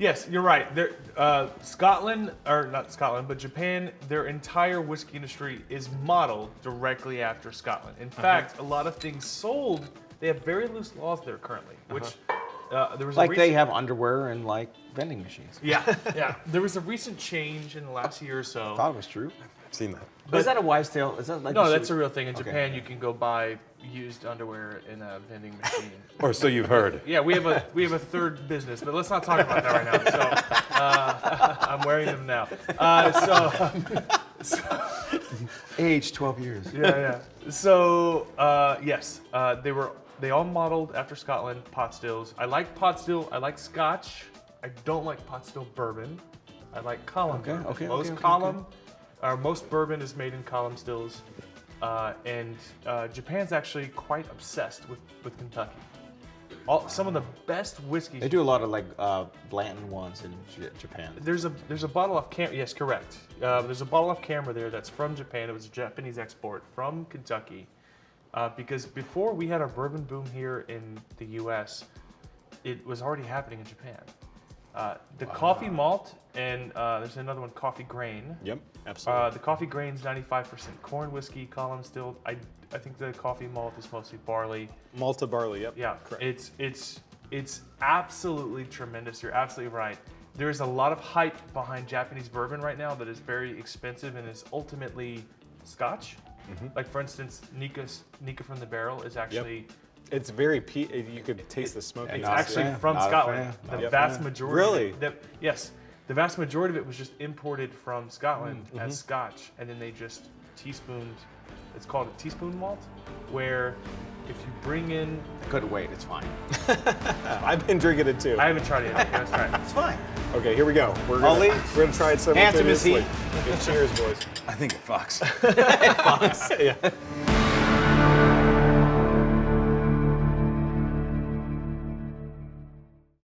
Yes, you're right. Scotland, or not Scotland, but Japan, their entire whiskey industry is modeled directly after Scotland. In fact, a lot of things sold, they have very loose laws there currently, which there was Like they have underwear and like vending machines. Yeah, yeah. There was a recent change in the last year or so. I thought it was true. I've seen that. But is that a wives' tale? Is that like No, that's a real thing. In Okay. Japan, you can go buy used underwear in a vending machine. Or so you've heard. Yeah, we have a third business, but let's not talk about that right now. So I'm wearing them now. age 12 years. Yeah. So yes, they all modeled after Scotland pot stills. I like pot still. I like Scotch. I don't like pot still bourbon. I like column. bourbon. Most bourbon is made in column stills, and Japan's actually quite obsessed with Kentucky. Some of the best whiskeys. They do a lot of like Blanton ones in Japan. There's a bottle off camera. Yes, correct. There's a bottle off camera there that's from Japan. It was a Japanese export from Kentucky. Because before we had a bourbon boom here in the U.S., it was already happening in Japan. The coffee malt and there's another one, coffee grain. Yep, absolutely. The coffee grain's 95% corn whiskey, column still. I think the coffee malt is mostly barley. Malta barley, yep. Yeah, correct. it's absolutely tremendous. You're absolutely right. There's a lot of hype behind Japanese bourbon right now that is very expensive and is ultimately Scotch. Like for instance, Nika from the Barrel is actually. It's very you could taste the smoke. It's actually from Scotland. The vast majority. Really? Yes, the vast majority of it was just imported from Scotland as Scotch, and then they just teaspooned. It's called a teaspoon malt, where if you bring in. I couldn't wait. It's fine. I've been drinking it too. I haven't tried it yet. Let's try it. It's fine. Okay, here we go. We're gonna try it Handsome as simultaneously. he. Okay, cheers, boys. I think it fucks. Yeah.